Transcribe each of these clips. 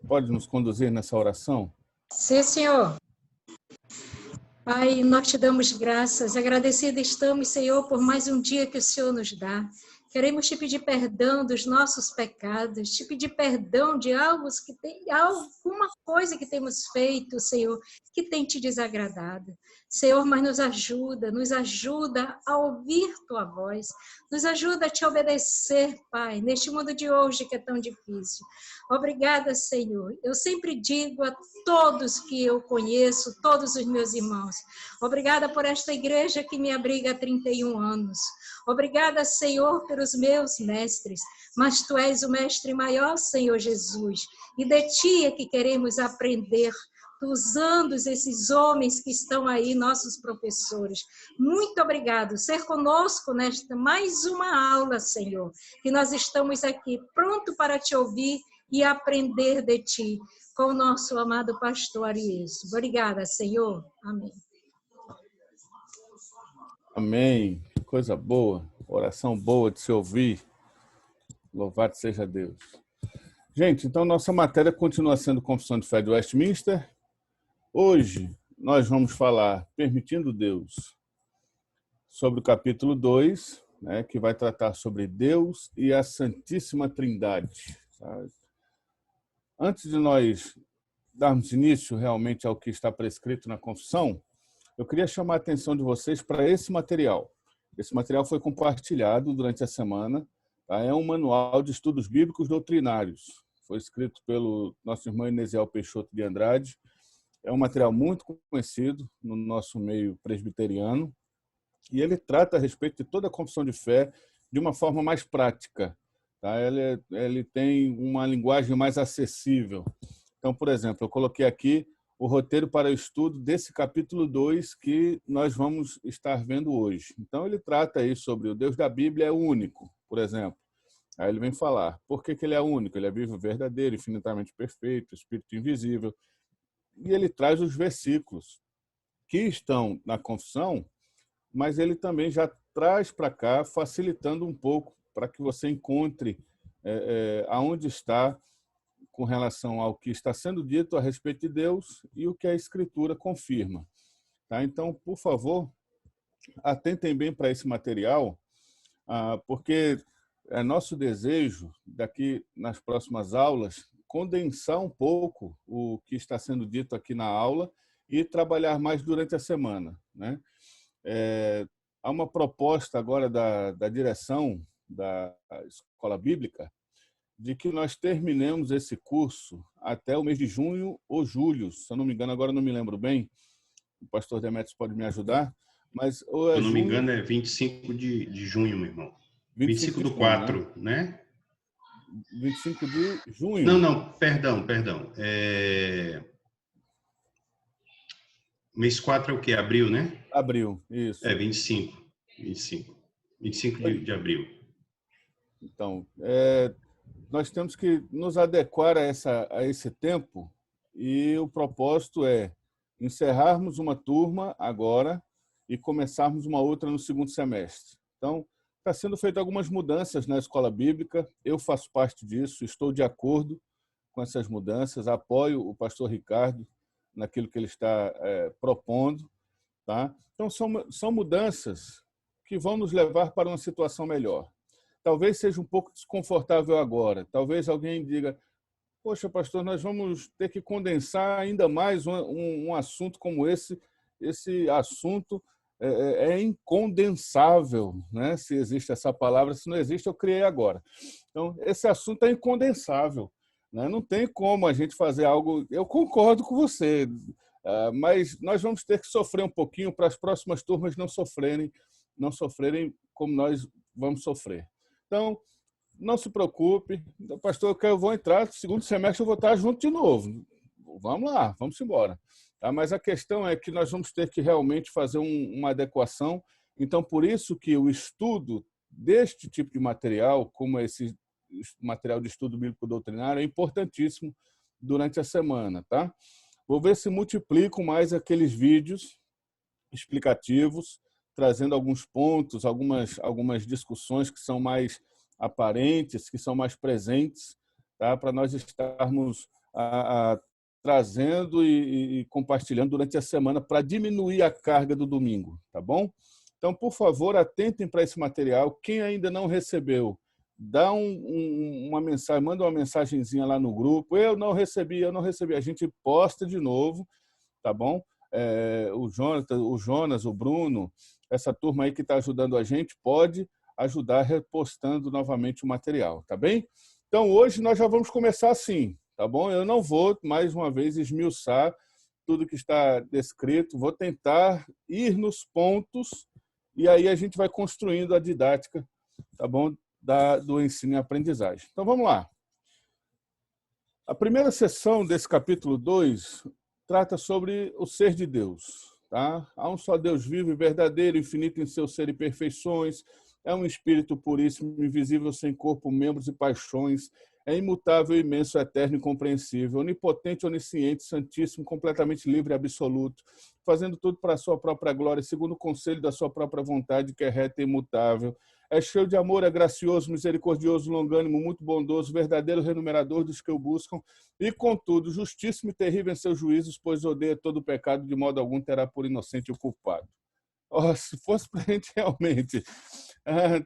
Pode nos conduzir nessa oração? Sim, Senhor. Pai, nós te damos graças, agradecidos estamos, Senhor, por mais um dia que o Senhor nos dá. Queremos te pedir perdão dos nossos pecados, te pedir perdão de alguma coisa que temos feito, Senhor, que tem te desagradado. Senhor, mas nos ajuda a ouvir tua voz, nos ajuda a te obedecer, Pai, neste mundo de hoje que é tão difícil. Obrigada, Senhor. Eu sempre digo a todos que eu conheço, todos os meus irmãos, obrigada por esta igreja que me abriga há 31 anos. Obrigada, Senhor, pelos meus mestres, mas Tu és o mestre maior, Senhor Jesus, e de Ti é que queremos aprender, Tu usando esses homens que estão aí, nossos professores. Muito obrigado, ser conosco nesta mais uma aula, Senhor, que nós estamos aqui pronto para Te ouvir e aprender de Ti, com o nosso amado pastor Arieso. Obrigada, Senhor. Amém. Amém. Que coisa boa. Oração boa de se ouvir. Louvado seja Deus. Gente, então nossa matéria continua sendo Confissão de Fé de Westminster. Hoje nós vamos falar, permitindo Deus, sobre o capítulo 2, né, que vai tratar sobre Deus e a Santíssima Trindade. Sabe? Antes de nós darmos início realmente ao que está prescrito na confissão, eu queria chamar a atenção de vocês para esse material. Esse material foi compartilhado durante a semana. Tá? É um manual de estudos bíblicos doutrinários. Foi escrito pelo nosso irmão Inesiel Peixoto de Andrade. É um material muito conhecido no nosso meio presbiteriano. E ele trata a respeito de toda a confissão de fé de uma forma mais prática. Tá? Ele tem uma linguagem mais acessível. Então, por exemplo, eu coloquei aqui o roteiro para o estudo desse capítulo 2 que nós vamos estar vendo hoje. Então, ele trata aí sobre o Deus da Bíblia é único, por exemplo. Aí ele vem falar por que ele é único, ele é vivo, verdadeiro, infinitamente perfeito, espírito invisível. E ele traz os versículos que estão na confissão, mas ele também já traz para cá, facilitando um pouco para que você encontre aonde está com relação ao que está sendo dito a respeito de Deus e o que a Escritura confirma. Tá? Então, por favor, atentem bem para esse material, porque é nosso desejo, daqui nas próximas aulas, condensar um pouco o que está sendo dito aqui na aula e trabalhar mais durante a semana. Né? Há uma proposta agora da direção da Escola Bíblica de que nós terminemos esse curso até o mês de junho ou julho, se eu não me engano, agora não me lembro bem, o pastor Demetrios pode me ajudar, mas ou se eu não me engano é 25 de junho, meu irmão. 25 do 4, né? 25 de junho? Não, perdão. Mês 4 é o quê? Abril, né? Abril, isso. 25 de abril. Então, nós temos que nos adequar a esse tempo e o propósito é encerrarmos uma turma agora e começarmos uma outra no segundo semestre. Então, está sendo feita algumas mudanças na escola bíblica, eu faço parte disso, estou de acordo com essas mudanças, apoio o pastor Ricardo naquilo que ele está propondo. Tá? Então, são mudanças que vão nos levar para uma situação melhor. Talvez seja um pouco desconfortável agora. Talvez alguém diga, poxa, pastor, nós vamos ter que condensar ainda mais um assunto como esse. Esse assunto é incondensável, né? Se existe essa palavra. Se não existe, eu criei agora. Então, esse assunto é incondensável. Né? Não tem como a gente fazer algo... Eu concordo com você, mas nós vamos ter que sofrer um pouquinho para as próximas turmas não sofrerem como nós vamos sofrer. Então, não se preocupe. Pastor, eu vou entrar, no segundo semestre eu vou estar junto de novo. Vamos lá, vamos embora. Tá? Mas a questão é que nós vamos ter que realmente fazer uma adequação. Então, por isso que o estudo deste tipo de material, como esse material de estudo bíblico doutrinário, é importantíssimo durante a semana. Tá? Vou ver se multiplico mais aqueles vídeos explicativos, trazendo alguns pontos, algumas discussões que são mais aparentes, que são mais presentes, tá? Para nós estarmos trazendo e compartilhando durante a semana para diminuir a carga do domingo, tá bom? Então, por favor, atentem para esse material. Quem ainda não recebeu, dá uma mensagem, manda uma mensagenzinha lá no grupo. Eu não recebi. A gente posta de novo, tá bom? O Jonas, o Bruno, essa turma aí que está ajudando a gente, pode ajudar repostando novamente o material, tá bem? Então, hoje nós já vamos começar assim, tá bom? Eu não vou, mais uma vez, esmiuçar tudo que está descrito, vou tentar ir nos pontos e aí a gente vai construindo a didática, tá bom? Do ensino e aprendizagem. Então, vamos lá. A primeira sessão desse capítulo 2 trata sobre o ser de Deus. Tá? Há um só Deus vivo e verdadeiro, infinito em seu ser e perfeições, é um espírito puríssimo, invisível, sem corpo, membros e paixões, é imutável, imenso, eterno e incompreensível, onipotente, onisciente, santíssimo, completamente livre e absoluto, fazendo tudo para a sua própria glória, segundo o conselho da sua própria vontade, que é reta e imutável. É cheio de amor, é gracioso, misericordioso, longânimo, muito bondoso, verdadeiro renumerador dos que o buscam, e, contudo, justíssimo e terrível em seus juízos, pois odeia todo o pecado, de modo algum terá por inocente o culpado. Se fosse para a gente realmente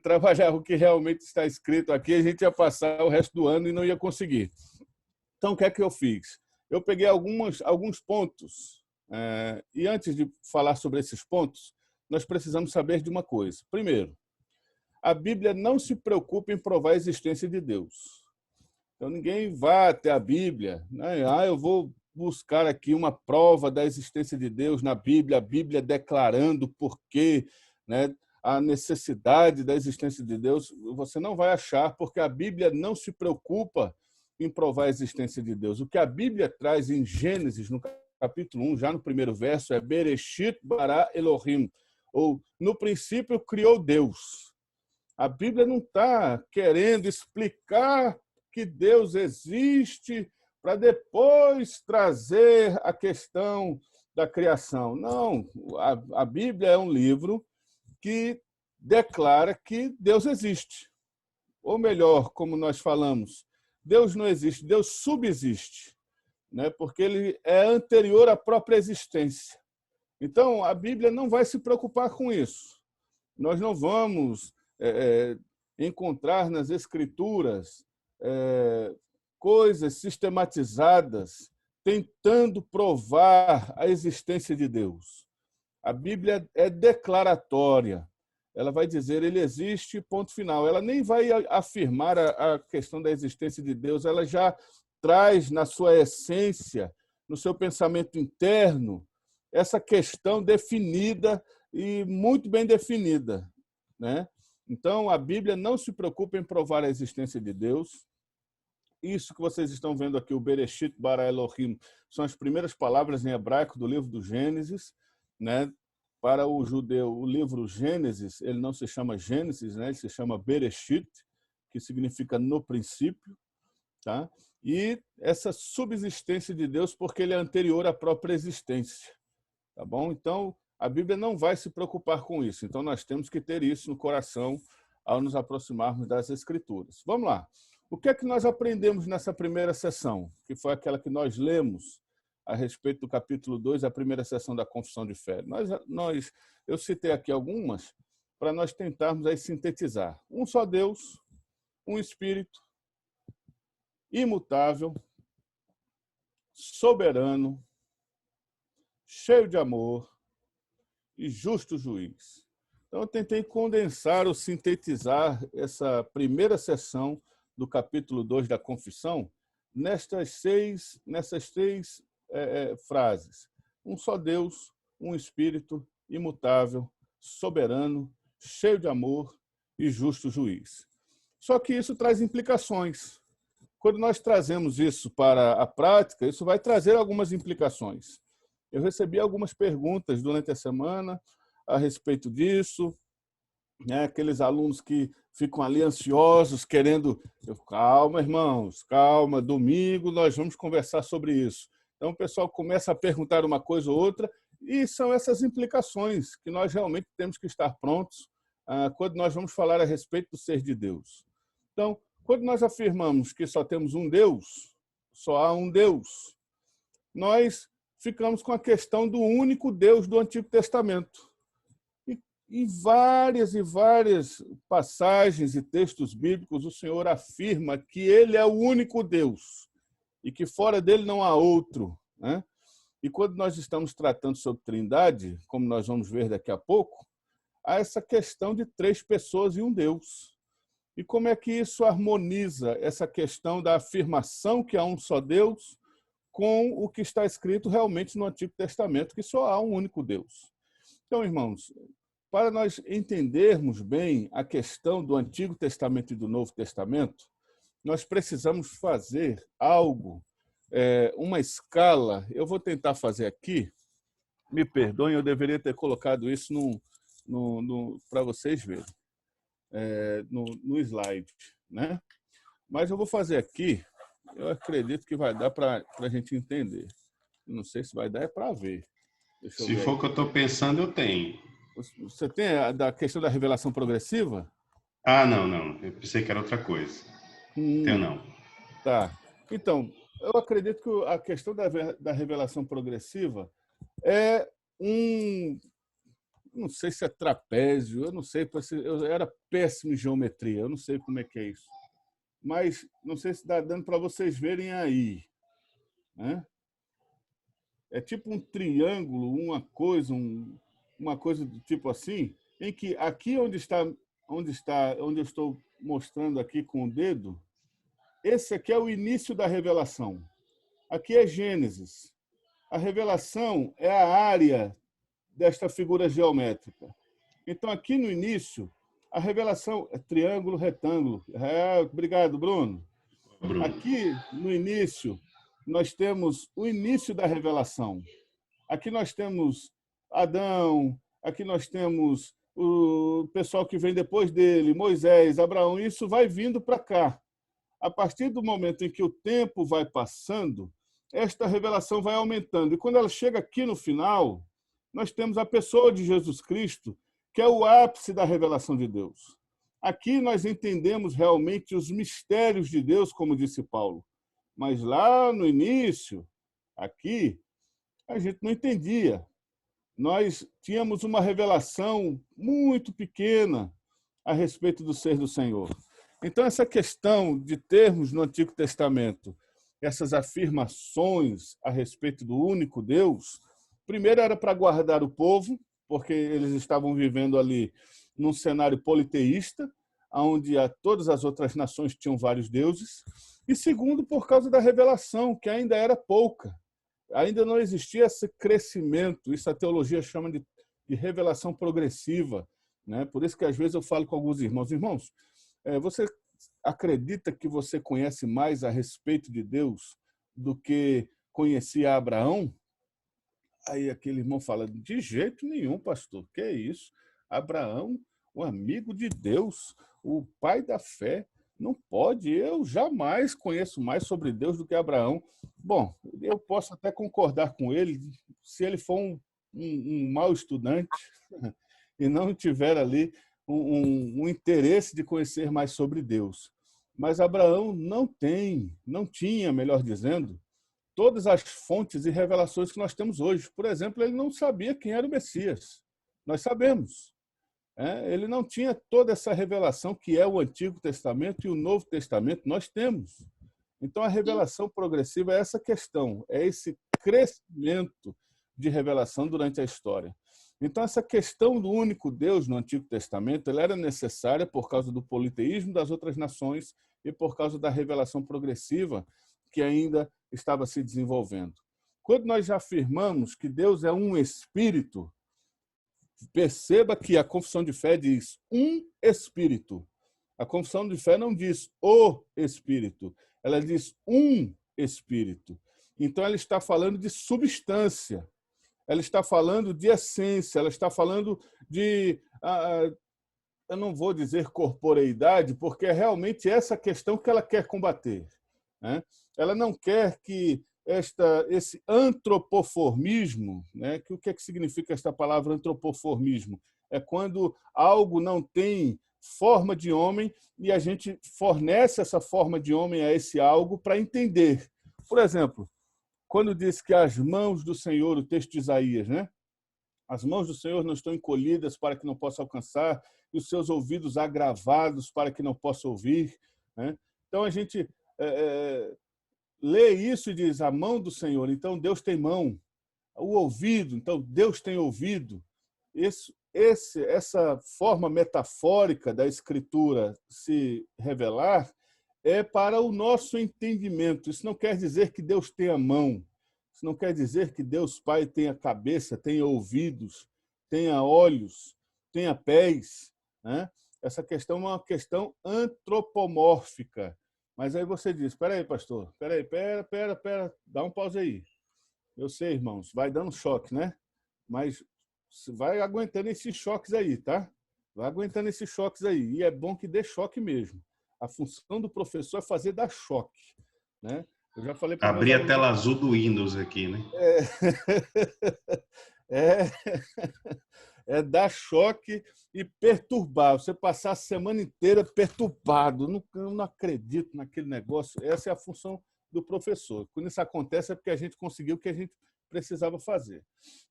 trabalhar o que realmente está escrito aqui, a gente ia passar o resto do ano e não ia conseguir. Então, o que é que eu fiz? Eu peguei alguns pontos, e antes de falar sobre esses pontos, nós precisamos saber de uma coisa. Primeiro, a Bíblia não se preocupa em provar a existência de Deus. Então, ninguém vai até a Bíblia, né? Eu vou buscar aqui uma prova da existência de Deus na Bíblia, a Bíblia declarando por quê, né, a necessidade da existência de Deus. Você não vai achar, porque a Bíblia não se preocupa em provar a existência de Deus. O que a Bíblia traz em Gênesis, no capítulo 1, já no primeiro verso, é Bereshit bara Elohim, ou no princípio criou Deus. A Bíblia não está querendo explicar que Deus existe para depois trazer a questão da criação. Não, a Bíblia é um livro que declara que Deus existe. Ou melhor, como nós falamos, Deus não existe, Deus subsiste, né? Porque ele é anterior à própria existência. Então, a Bíblia não vai se preocupar com isso. Nós não vamos encontrar nas Escrituras coisas sistematizadas tentando provar a existência de Deus. A Bíblia é declaratória. Ela vai dizer, ele existe, ponto final. Ela nem vai afirmar a questão da existência de Deus, ela já traz na sua essência, no seu pensamento interno, essa questão definida e muito bem definida, né? Então, a Bíblia não se preocupa em provar a existência de Deus. Isso que vocês estão vendo aqui, o Bereshit bara Elohim, são as primeiras palavras em hebraico do livro do Gênesis, né? Para o judeu, o livro Gênesis, ele não se chama Gênesis, né? Ele se chama Bereshit, que significa no princípio, tá? E essa subsistência de Deus, porque ele é anterior à própria existência, tá bom? Então, a Bíblia não vai se preocupar com isso. Então, nós temos que ter isso no coração ao nos aproximarmos das Escrituras. Vamos lá. O que é que nós aprendemos nessa primeira sessão, que foi aquela que nós lemos a respeito do capítulo 2, a primeira sessão da Confissão de Fé? Eu citei aqui algumas para nós tentarmos aí sintetizar. Um só Deus, um Espírito, imutável, soberano, cheio de amor e justo juiz. Então, eu tentei condensar ou sintetizar essa primeira sessão do capítulo 2 da Confissão nessas três frases. Um só Deus, um Espírito imutável, soberano, cheio de amor e justo juiz. Só que isso traz implicações. Quando nós trazemos isso para a prática, isso vai trazer algumas implicações. Eu recebi algumas perguntas durante a semana a respeito disso, né? Aqueles alunos que ficam ali ansiosos, querendo... Calma, irmãos, calma, domingo nós vamos conversar sobre isso. Então, o pessoal começa a perguntar uma coisa ou outra, e são essas implicações que nós realmente temos que estar prontos quando nós vamos falar a respeito do ser de Deus. Então, Quando nós afirmamos que só temos um Deus, só há um Deus, nós ficamos com a questão do único Deus do Antigo Testamento. Em várias e várias passagens e textos bíblicos, o Senhor afirma que Ele é o único Deus e que fora dele não há outro, né? E quando nós estamos tratando sobre Trindade, como nós vamos ver daqui a pouco, há essa questão de 3 pessoas e um Deus. E como é que isso harmoniza essa questão da afirmação que há um só Deus com o que está escrito realmente no Antigo Testamento, que só há um único Deus? Então, irmãos, para nós entendermos bem a questão do Antigo Testamento e do Novo Testamento, nós precisamos fazer algo, uma escala. Eu vou tentar fazer aqui, me perdoem, eu deveria ter colocado isso para vocês verem, no slide, né? Mas eu vou fazer aqui, eu acredito que vai dar para a gente entender. Não sei se vai dar, é para ver. Se for o que eu estou pensando, eu tenho. Você tem a da questão da revelação progressiva? Ah, não. Eu pensei que era outra coisa. Tenho não. Tá. Então, eu acredito que a questão da revelação progressiva é não sei se é trapézio, eu não sei, eu era péssimo em geometria, eu não sei como é que é isso. Mas não sei se está dando para vocês verem aí, né? É tipo um triângulo, uma coisa do tipo assim, em que aqui onde eu estou mostrando aqui com o dedo, esse aqui é o início da revelação. Aqui é Gênesis. A revelação é a área desta figura geométrica. Então, aqui no início, a revelação é triângulo, retângulo. Obrigado, Bruno. Aqui no início, nós temos o início da revelação. Aqui nós temos Adão, aqui nós temos o pessoal que vem depois dele, Moisés, Abraão, isso vai vindo para cá. A partir do momento em que o tempo vai passando, esta revelação vai aumentando. E quando ela chega aqui no final, nós temos a pessoa de Jesus Cristo, que é o ápice da revelação de Deus. Aqui nós entendemos realmente os mistérios de Deus, como disse Paulo. Mas lá no início, aqui, a gente não entendia. Nós tínhamos uma revelação muito pequena a respeito do ser do Senhor. Então, essa questão de termos no Antigo Testamento essas afirmações a respeito do único Deus, primeiro era para guardar o povo, porque eles estavam vivendo ali num cenário politeísta, onde todas as outras nações tinham vários deuses, e segundo, por causa da revelação, que ainda era pouca. Ainda não existia esse crescimento, isso a teologia chama de revelação progressiva, né? Por isso que às vezes eu falo com alguns irmãos, você acredita que você conhece mais a respeito de Deus do que conhecia Abraão? Aí aquele irmão fala, de jeito nenhum, pastor, que é isso? Abraão, o amigo de Deus, o pai da fé, não pode, eu jamais conheço mais sobre Deus do que Abraão. Bom, eu posso até concordar com ele, se ele for um mau estudante e não tiver ali um interesse de conhecer mais sobre Deus. Mas Abraão não tinha, melhor dizendo, todas as fontes e revelações que nós temos hoje. Por exemplo, ele não sabia quem era o Messias. Nós sabemos. Ele não tinha toda essa revelação que é o Antigo Testamento e o Novo Testamento. Nós temos. Então, a revelação progressiva é essa questão, é esse crescimento de revelação durante a história. Então, essa questão do único Deus no Antigo Testamento ela era necessária por causa do politeísmo das outras nações e por causa da revelação progressiva que ainda estava se desenvolvendo. Quando nós já afirmamos que Deus é um espírito, perceba que a confissão de fé diz um espírito. A confissão de fé não diz o espírito, ela diz um espírito. Então, ela está falando de substância, ela está falando de essência, ela está falando de, eu não vou dizer corporeidade, porque é realmente essa questão que ela quer combater, né? Ela não quer que esse antropoformismo, né? Que o que é que significa esta palavra antropoformismo? É quando algo não tem forma de homem e a gente fornece essa forma de homem a esse algo para entender. Por exemplo, quando diz que as mãos do Senhor, o texto de Isaías, né? As mãos do Senhor não estão encolhidas para que não possa alcançar, e os seus ouvidos agravados para que não possa ouvir, né? Então a gente lê isso e diz a mão do Senhor, então Deus tem mão. O ouvido, então Deus tem ouvido. Essa forma metafórica da Escritura se revelar é para o nosso entendimento. Isso não quer dizer que Deus tenha mão. Isso não quer dizer que Deus Pai tenha cabeça, tenha ouvidos, tenha olhos, tenha pés, né? Essa questão é uma questão antropomórfica. Mas aí você diz, espera aí, pastor, espera, dá um pause aí. Eu sei, irmãos, vai dando choque, né? Mas vai aguentando esses choques aí, tá? Vai aguentando esses choques aí. E é bom que dê choque mesmo. A função do professor é fazer dar choque, né? Eu já falei para abrir a tela azul do Windows aqui, né? É dar choque e perturbar. Você passar a semana inteira perturbado. Eu não acredito naquele negócio. Essa é a função do professor. Quando isso acontece é porque a gente conseguiu o que a gente precisava fazer.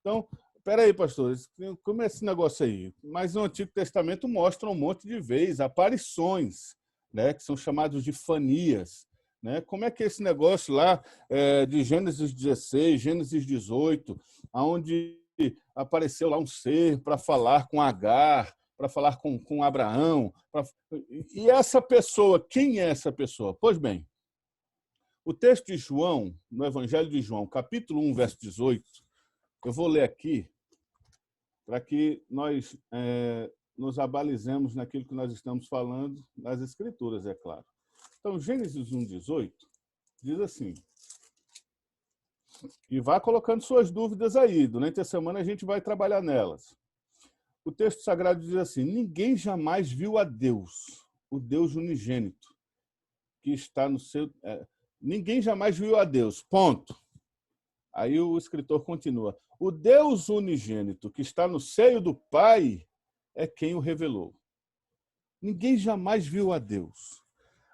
Então, espera aí, pastor, como é esse negócio aí? Mas no Antigo Testamento mostra um monte de vezes aparições, né, que são chamados de fanias. Né? Como é que é esse negócio lá de Gênesis 16, Gênesis 18, onde apareceu lá um ser para falar com Agar, para falar com Abraão. E essa pessoa, quem é essa pessoa? Pois bem, o texto de João, no Evangelho de João, capítulo 1, verso 18, eu vou ler aqui para que nós nos abalizemos naquilo que nós estamos falando nas Escrituras, é claro. Então, Gênesis 1, 18, diz assim, e vá colocando suas dúvidas aí, durante a semana a gente vai trabalhar nelas. O texto sagrado diz assim, ninguém jamais viu a Deus, o Deus unigênito, que está no seu... ninguém jamais viu a Deus, ponto. Aí o escritor continua, o Deus unigênito que está no seio do Pai é quem o revelou. Ninguém jamais viu a Deus.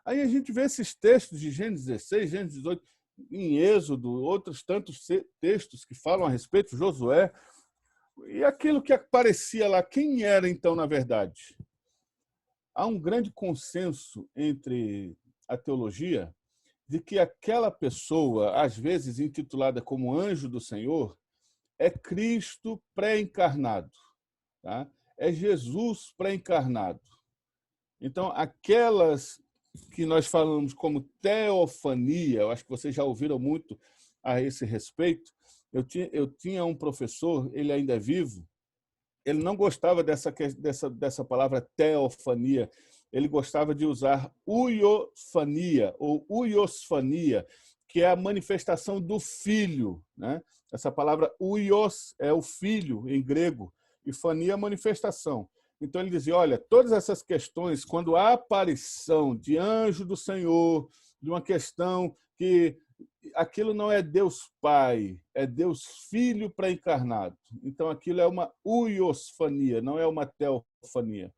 Aí a gente vê esses textos de Gênesis 16, Gênesis 18, em Êxodo, outros tantos textos que falam a respeito de Josué. E aquilo que aparecia lá, quem era então, na verdade? Há um grande consenso entre a teologia de que aquela pessoa, às vezes intitulada como anjo do Senhor, é Cristo pré-encarnado. Tá? É Jesus pré-encarnado. Então, aquelas que nós falamos como teofania, eu acho que vocês já ouviram muito a esse respeito. Eu tinha um professor, ele ainda é vivo, ele não gostava dessa palavra teofania, ele gostava de usar uiofania ou uiosfania, que é a manifestação do Filho. Né? Essa palavra uios é o Filho em grego, e fania é a manifestação. Então ele dizia, olha, todas essas questões, quando há aparição de anjo do Senhor, de uma questão que aquilo não é Deus Pai, é Deus Filho pré-encarnado. Então aquilo é uma uiosfania, não é uma teofania.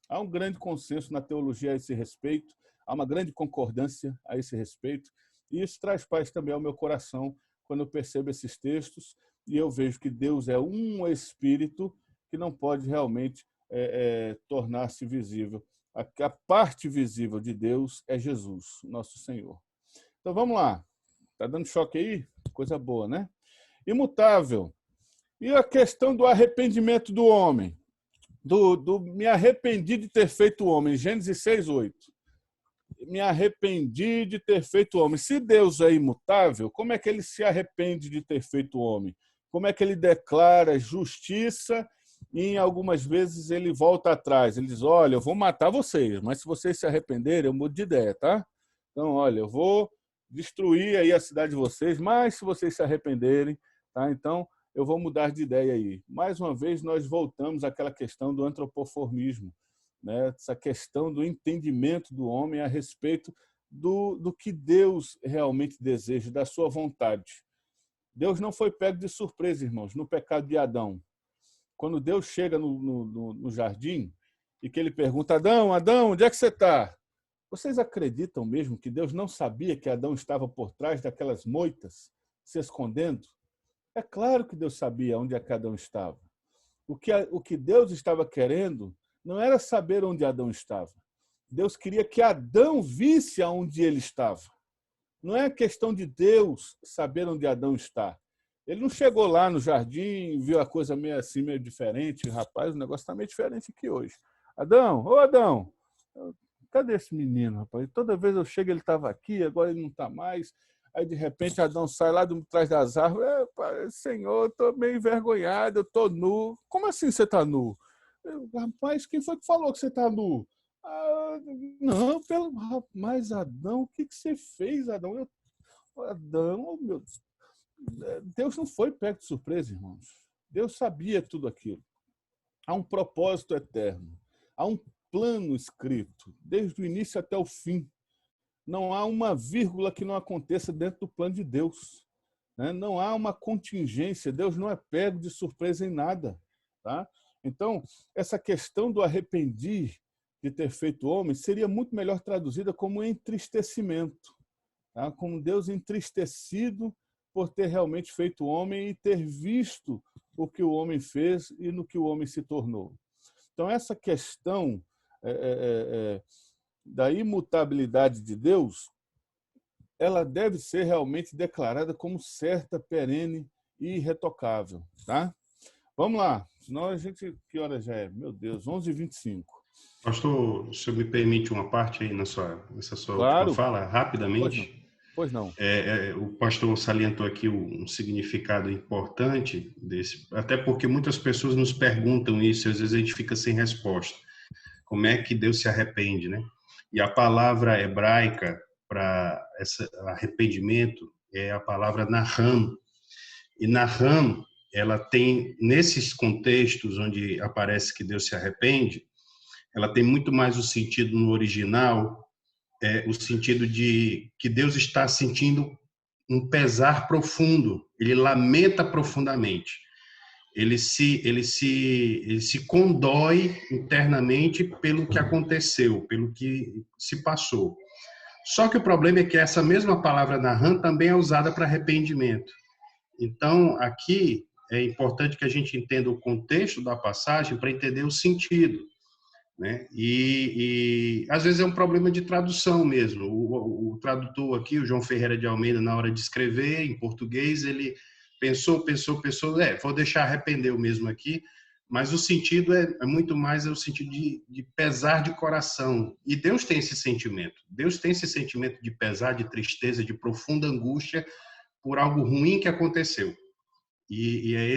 Há um grande consenso na teologia a esse respeito, há uma grande concordância a esse respeito, e isso traz paz também ao meu coração quando eu percebo esses textos e eu vejo que Deus é um Espírito que não pode realmente tornar-se visível. A parte visível de Deus é Jesus, nosso Senhor. Então vamos lá. Está dando choque aí? Coisa boa, né? Imutável. E a questão do arrependimento do homem? Me arrependi de ter feito o homem. Gênesis 6:8. Me arrependi de ter feito o homem. Se Deus é imutável, como é que ele se arrepende de ter feito o homem? Como é que ele declara justiça e, em algumas vezes, ele volta atrás? Ele diz, olha, eu vou matar vocês, mas se vocês se arrependerem, eu mudo de ideia, tá? Então, olha, eu vou destruir aí a cidade de vocês, mas se vocês se arrependerem, tá? Então, eu vou mudar de ideia aí. Mais uma vez, nós voltamos àquela questão do antropoformismo, né? Essa questão do entendimento do homem a respeito do que Deus realmente deseja, da sua vontade. Deus não foi pego de surpresa, irmãos, no pecado de Adão. Quando Deus chega no jardim, e que ele pergunta, Adão, Adão, onde é que você está? Vocês acreditam mesmo que Deus não sabia que Adão estava por trás daquelas moitas, se escondendo? É claro que Deus sabia onde Adão estava. O que Deus estava querendo não era saber onde Adão estava. Deus queria que Adão visse aonde ele estava. Não é questão de Deus saber onde Adão está. Ele não chegou lá no jardim, viu a coisa meio assim, meio diferente. Rapaz, o negócio está meio diferente aqui hoje. Adão, ô Adão, cadê esse menino, rapaz? Toda vez eu chego, ele estava aqui, agora ele não está mais. Aí, de repente, Adão sai lá de trás das árvores. Senhor, eu estou meio envergonhado, eu estou nu. Como assim você está nu? Rapaz, quem foi que falou que você está nu? Não, mas Adão, o que você fez, Adão? Adão, meu Deus não foi pego de surpresa, irmãos. Deus sabia tudo aquilo. Há um propósito eterno. Há um plano escrito, desde o início até o fim. Não há uma vírgula que não aconteça dentro do plano de Deus. Não há uma contingência. Deus não é pego de surpresa em nada. Tá? Então, essa questão do arrependir de ter feito homem seria muito melhor traduzida como entristecimento. Tá? Como Deus entristecido por ter realmente feito homem e ter visto o que o homem fez e no que o homem se tornou. Então, essa questão da imutabilidade de Deus, ela deve ser realmente declarada como certa, perene e irretocável. Tá? Vamos lá. Senão a gente... Que hora já é? Meu Deus, 11h25. Pastor, o senhor me permite uma parte aí nessa sua Claro. última fala, rapidamente? Pois não. O pastor salientou aqui um significado importante desse, até porque muitas pessoas nos perguntam isso e às vezes a gente fica sem resposta. Como é que Deus se arrepende, né? E a palavra hebraica para esse arrependimento é a palavra naham. E naham, ela tem, nesses contextos onde aparece que Deus se arrepende, ela tem muito mais o sentido no original, o sentido de que Deus está sentindo um pesar profundo, ele lamenta profundamente, ele se condói internamente pelo que aconteceu, pelo que se passou. Só que o problema é que essa mesma palavra naham também é usada para arrependimento. Então, aqui é importante que a gente entenda o contexto da passagem para entender o sentido. Né? E às vezes é um problema de tradução mesmo. O tradutor aqui, o João Ferreira de Almeida, na hora de escrever em português, ele pensou, vou deixar arrependeu mesmo aqui, mas o sentido é muito mais o sentido de pesar de coração. E Deus tem esse sentimento. Deus tem esse sentimento de pesar, de tristeza, de profunda angústia por algo ruim que aconteceu. E é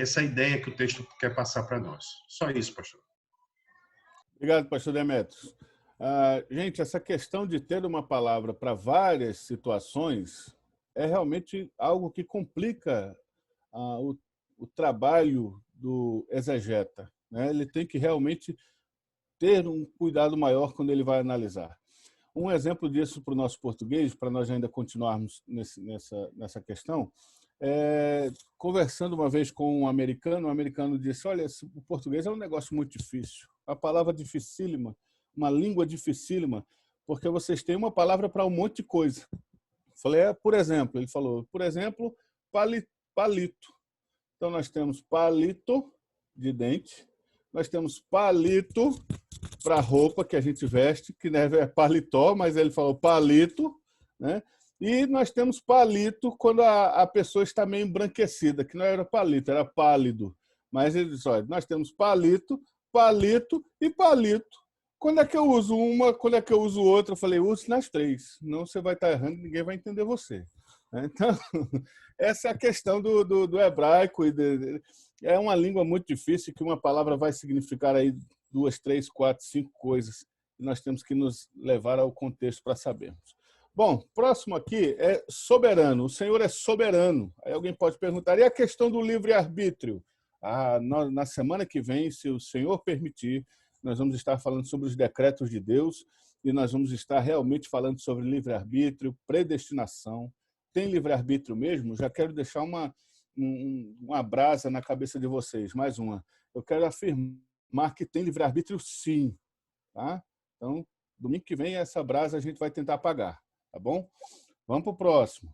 essa ideia que o texto quer passar para nós. Só isso, pastor. Obrigado, pastor Demetrios. Gente, essa questão de ter uma palavra para várias situações é realmente algo que complica o trabalho do exegeta. Né? Ele tem que realmente ter um cuidado maior quando ele vai analisar. Um exemplo disso para o nosso português, para nós ainda continuarmos nessa questão, conversando uma vez com o americano disse, olha, o português é um negócio muito difícil, uma palavra dificílima, uma língua dificílima, porque vocês têm uma palavra para um monte de coisa. Falei, por exemplo, ele falou, por exemplo, palito. Então, nós temos palito de dente, nós temos palito para roupa que a gente veste, que é paletó, mas ele falou palito, né? E nós temos palito quando a pessoa está meio embranquecida, que não era palito, era pálido. Mas ele diz, olha, nós temos palito, palito e palito. Quando é que eu uso uma, quando é que eu uso outra? Eu falei, use nas três, senão você vai estar errando e ninguém vai entender você. Então, essa é a questão do hebraico. É uma língua muito difícil, que uma palavra vai significar aí 2, 3, 4, 5 coisas. E nós temos que nos levar ao contexto para sabermos. Bom, próximo aqui é soberano. O Senhor é soberano. Aí alguém pode perguntar, e a questão do livre-arbítrio? Na semana que vem, se o Senhor permitir, nós vamos estar falando sobre os decretos de Deus e nós vamos estar realmente falando sobre livre-arbítrio, predestinação. Tem livre-arbítrio mesmo? Já quero deixar uma brasa na cabeça de vocês. Mais uma. Eu quero afirmar mas que tem livre-arbítrio sim. Tá? Então, domingo que vem, essa brasa a gente vai tentar apagar. Tá bom? Vamos para o próximo.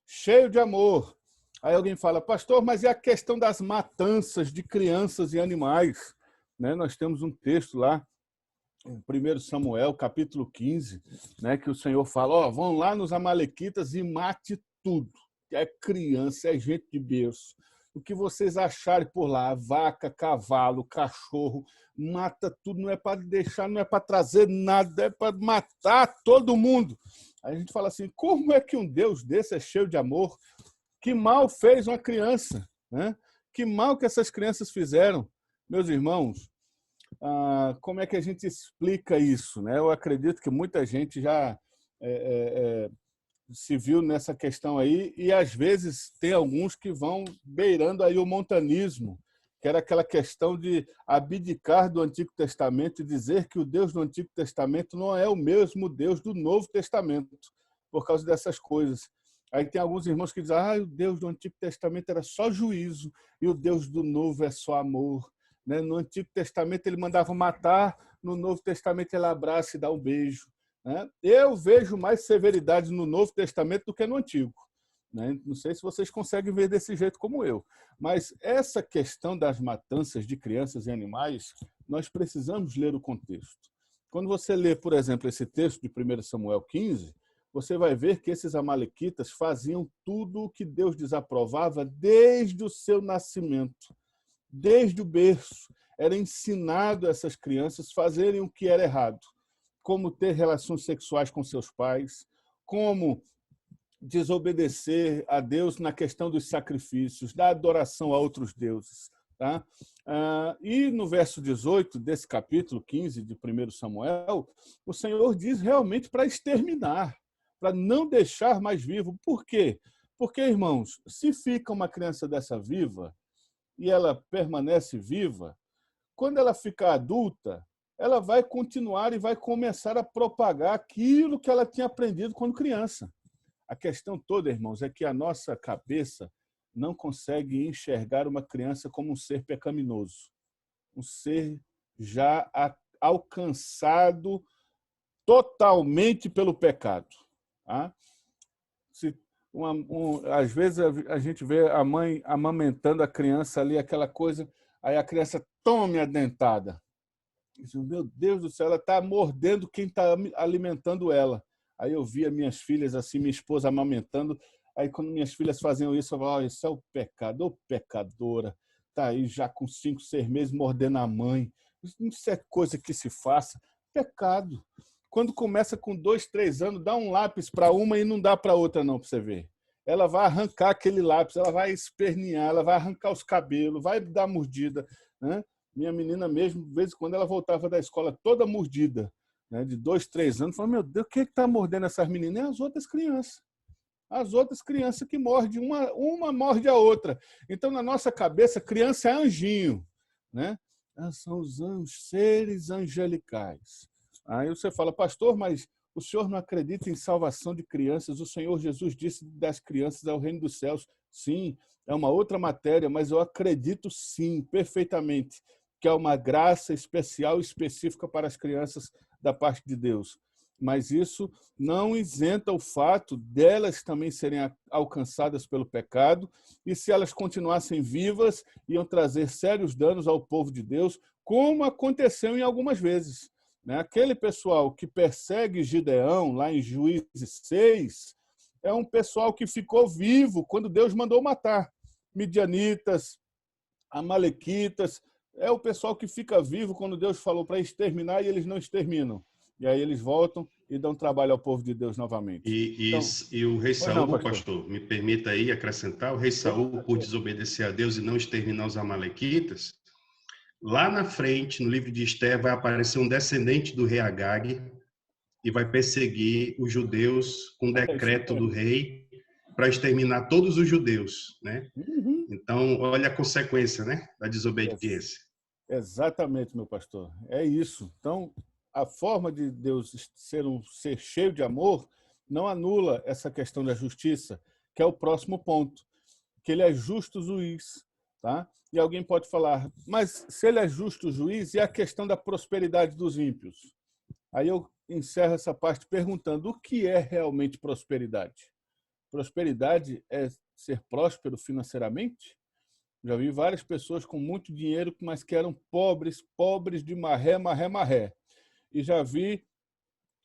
Cheio de amor. Aí alguém fala, pastor, mas é a questão das matanças de crianças e animais. Né? Nós temos um texto lá, em 1 Samuel, capítulo 15, né, que o Senhor fala, ó, vão lá nos amalequitas e mate tudo. É criança, é gente de berço. O que vocês acharem por lá, vaca, cavalo, cachorro, mata tudo, não é para deixar, não é para trazer nada, é para matar todo mundo. Aí a gente fala assim, como é que um Deus desse é cheio de amor? Que mal fez uma criança? Né? Que mal que essas crianças fizeram? Meus irmãos, como é que a gente explica isso? Né? Eu acredito que muita gente já se viu nessa questão aí, e às vezes tem alguns que vão beirando aí o montanismo, que era aquela questão de abdicar do Antigo Testamento e dizer que o Deus do Antigo Testamento não é o mesmo Deus do Novo Testamento, por causa dessas coisas. Aí tem alguns irmãos que dizem, o Deus do Antigo Testamento era só juízo, e o Deus do Novo é só amor. Né? No Antigo Testamento ele mandava matar, no Novo Testamento ele abraça e dá um beijo. Eu vejo mais severidade no Novo Testamento do que no Antigo. Não sei se vocês conseguem ver desse jeito como eu. Mas essa questão das matanças de crianças e animais, nós precisamos ler o contexto. Quando você lê, por exemplo, esse texto de 1 Samuel 15, você vai ver que esses amalequitas faziam tudo o que Deus desaprovava desde o seu nascimento, desde o berço. Era ensinado a essas crianças fazerem o que era errado, como ter relações sexuais com seus pais, como desobedecer a Deus na questão dos sacrifícios, da adoração a outros deuses. Tá? E no verso 18 desse capítulo 15 de 1 Samuel, o Senhor diz realmente para exterminar, para não deixar mais vivo. Por quê? Porque, irmãos, se fica uma criança dessa viva e ela permanece viva, quando ela ficar adulta, ela vai continuar e vai começar a propagar aquilo que ela tinha aprendido quando criança. A questão toda, irmãos, é que a nossa cabeça não consegue enxergar uma criança como um ser pecaminoso, um ser já alcançado totalmente pelo pecado. Tá? Às vezes a gente vê a mãe amamentando a criança ali, aquela coisa, aí a criança tome a dentada. Meu Deus do céu, ela está mordendo quem está alimentando ela. Aí eu via minhas filhas, assim, minha esposa amamentando. Aí quando minhas filhas faziam isso, eu falava, isso é o pecado, ô pecadora. Está aí já com 5, 6 meses mordendo a mãe. Isso é coisa que se faça. Pecado. Quando começa com 2, 3 anos, dá um lápis para uma e não dá para outra não, para você ver. Ela vai arrancar aquele lápis, ela vai espernear, ela vai arrancar os cabelos, vai dar mordida, né? Minha menina mesmo, de vez em quando, ela voltava da escola toda mordida, né, de 2, 3 anos. Falava, meu Deus, o que está mordendo essas meninas? É as outras crianças. As outras crianças que mordem, uma morde a outra. Então, na nossa cabeça, criança é anjinho. Né? São os anjos, seres angelicais. Aí você fala, pastor, mas o senhor não acredita em salvação de crianças? O Senhor Jesus disse das crianças ao reino dos céus. Sim, é uma outra matéria, mas eu acredito sim, perfeitamente, que é uma graça especial e específica para as crianças da parte de Deus. Mas isso não isenta o fato delas também serem alcançadas pelo pecado, e se elas continuassem vivas, iam trazer sérios danos ao povo de Deus, como aconteceu em algumas vezes. Aquele pessoal que persegue Gideão, lá em Juízes 6, é um pessoal que ficou vivo quando Deus mandou matar. Midianitas, amalequitas, é o pessoal que fica vivo quando Deus falou para exterminar e eles não exterminam. E aí eles voltam e dão trabalho ao povo de Deus novamente. E o rei Saul, pastor, me permita aí acrescentar, o rei Saul, por desobedecer a Deus e não exterminar os amalequitas, lá na frente, no livro de Esther, vai aparecer um descendente do rei Agag e vai perseguir os judeus com decreto do rei para exterminar todos os judeus, né? Então, olha a consequência, né, da desobediência. Exatamente, meu pastor. É isso. Então, a forma de Deus ser um ser cheio de amor não anula essa questão da justiça, que é o próximo ponto, que ele é justo juiz. Tá? E alguém pode falar, mas se ele é justo juiz, e a questão da prosperidade dos ímpios? Aí eu encerro essa parte perguntando, o que é realmente prosperidade? Prosperidade é ser próspero financeiramente? Já vi várias pessoas com muito dinheiro, mas que eram pobres, pobres de marré, marré, marré. E já vi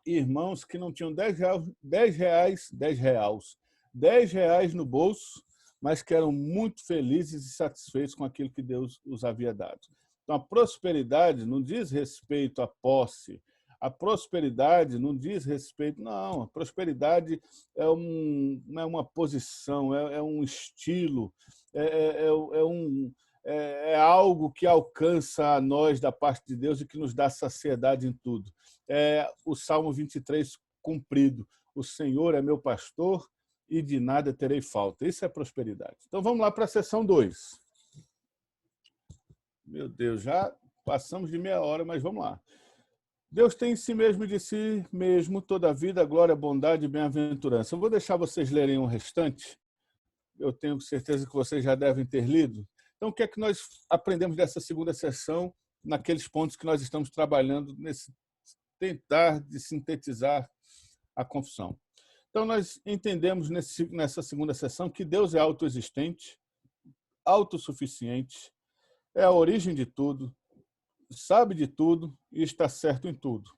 irmãos que não tinham 10 reais no bolso, mas que eram muito felizes e satisfeitos com aquilo que Deus os havia dado. Então, a prosperidade não diz respeito à posse, a prosperidade não diz respeito, não. A prosperidade não é uma posição, é um estilo, é algo que alcança a nós da parte de Deus e que nos dá saciedade em tudo. É o Salmo 23 cumprido. O Senhor é meu pastor e de nada terei falta. Isso é prosperidade. Então vamos lá para a seção 2. Meu Deus, já passamos de meia hora, mas vamos lá. Deus tem em si mesmo e de si mesmo toda a vida, glória, bondade e bem-aventurança. Eu vou deixar vocês lerem o restante. Eu tenho certeza que vocês já devem ter lido. Então, o que é que nós aprendemos dessa segunda sessão, naqueles pontos que nós estamos trabalhando, nesse tentar de sintetizar a confissão? Então, nós entendemos nessa segunda sessão que Deus é autoexistente, autossuficiente, é a origem de tudo, sabe de tudo e está certo em tudo.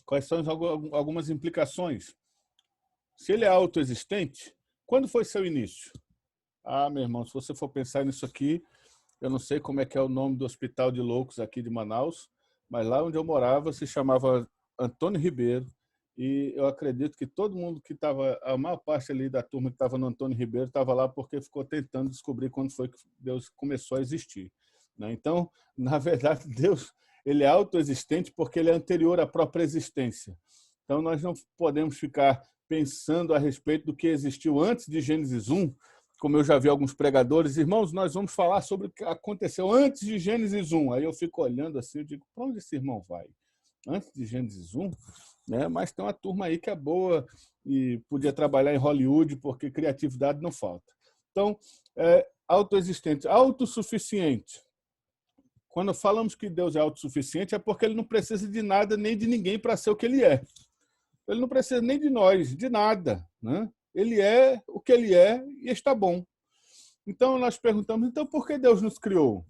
Quais são algumas implicações? Se ele é autoexistente, quando foi seu início? Ah, meu irmão, se você for pensar nisso aqui, eu não sei como é que é o nome do Hospital de Loucos aqui de Manaus, mas lá onde eu morava se chamava Antônio Ribeiro, e eu acredito que todo mundo que estava, a maior parte ali da turma que estava no Antônio Ribeiro, estava lá porque ficou tentando descobrir quando foi que Deus começou a existir. Então, na verdade, Deus ele é autoexistente porque ele é anterior à própria existência. Então, nós não podemos ficar pensando a respeito do que existiu antes de Gênesis 1, como eu já vi alguns pregadores, irmãos, nós vamos falar sobre o que aconteceu antes de Gênesis 1. Aí eu fico olhando assim, eu digo, para onde esse irmão vai? Antes de Gênesis 1? Né? Mas tem uma turma aí que é boa e podia trabalhar em Hollywood, porque criatividade não falta. Então, autoexistente, autossuficiente. Quando falamos que Deus é autossuficiente, é porque ele não precisa de nada nem de ninguém para ser o que ele é. Ele não precisa nem de nós, de nada. Né? Ele é o que ele é e está bom. Então, nós perguntamos, então, por que Deus nos criou?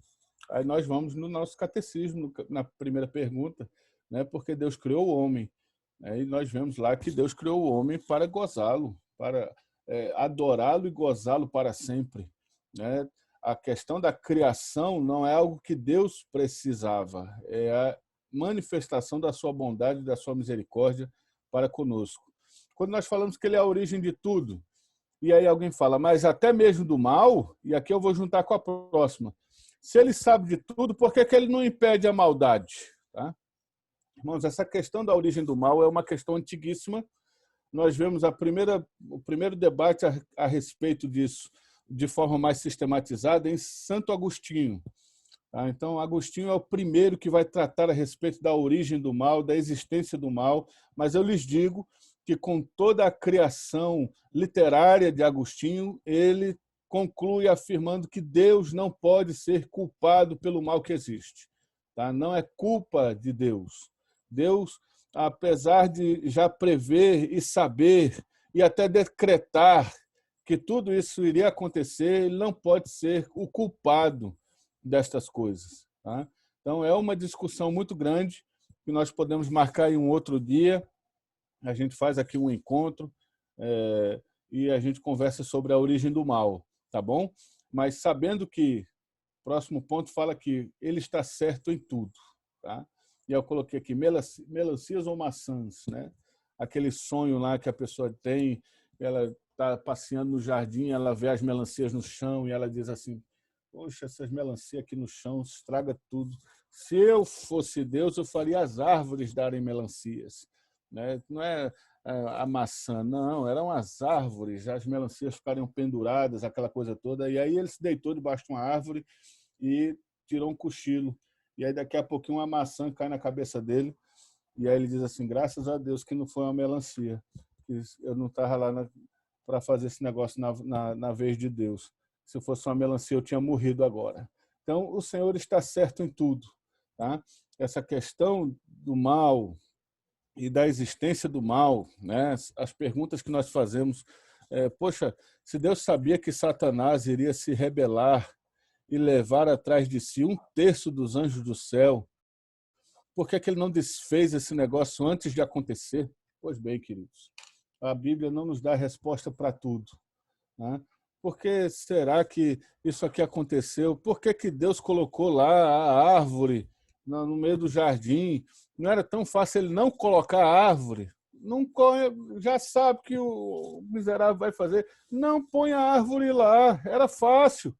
Aí nós vamos no nosso catecismo, na primeira pergunta, né? Porque Deus criou o homem. Aí nós vemos lá que Deus criou o homem para gozá-lo, para adorá-lo e gozá-lo para sempre. Né? A questão da criação não é algo que Deus precisava, é a manifestação da sua bondade e da sua misericórdia para conosco. Quando nós falamos que ele é a origem de tudo, e aí alguém fala, mas até mesmo do mal, e aqui eu vou juntar com a próxima, se ele sabe de tudo, por que ele não impede a maldade? Tá? Irmãos, essa questão da origem do mal é uma questão antiguíssima. Nós vemos o primeiro debate a respeito disso de forma mais sistematizada em Santo Agostinho. Tá? Então, Agostinho é o primeiro que vai tratar a respeito da origem do mal, da existência do mal, mas eu lhes digo que com toda a criação literária de Agostinho, ele conclui afirmando que Deus não pode ser culpado pelo mal que existe. Tá? Não é culpa de Deus. Deus, apesar de já prever e saber e até decretar que tudo isso iria acontecer, ele não pode ser o culpado destas coisas. Tá? Então, é uma discussão muito grande que nós podemos marcar em um outro dia. A gente faz aqui um encontro e a gente conversa sobre a origem do mal, tá bom? Mas sabendo que o próximo ponto fala que ele está certo em tudo. Tá? E eu coloquei aqui melancias ou maçãs, né? Aquele sonho lá que a pessoa tem, ela está passeando no jardim, ela vê as melancias no chão e ela diz assim, poxa, essas melancias aqui no chão estraga tudo. Se eu fosse Deus, eu faria as árvores darem melancias. Né? Não é a maçã, não, eram as árvores, as melancias ficariam penduradas, aquela coisa toda. E aí ele se deitou debaixo de uma árvore e tirou um cochilo. E aí daqui a pouquinho uma maçã cai na cabeça dele. E aí ele diz assim, graças a Deus que não foi uma melancia. Que eu não estava lá para fazer esse negócio na vez de Deus. Se fosse uma melancia, eu tinha morrido agora. Então, o Senhor está certo em tudo. Tá? Essa questão do mal e da existência do mal, né? As perguntas que nós fazemos, poxa, se Deus sabia que Satanás iria se rebelar e levar atrás de si 1/3 dos anjos do céu, por que ele não desfez esse negócio antes de acontecer? Pois bem, queridos, a Bíblia não nos dá resposta para tudo. Né? Por que será que isso aqui aconteceu? Por que Deus colocou lá a árvore no meio do jardim? Não era tão fácil ele não colocar a árvore? Não, já sabe que o miserável vai fazer. Não põe a árvore lá, era fácil.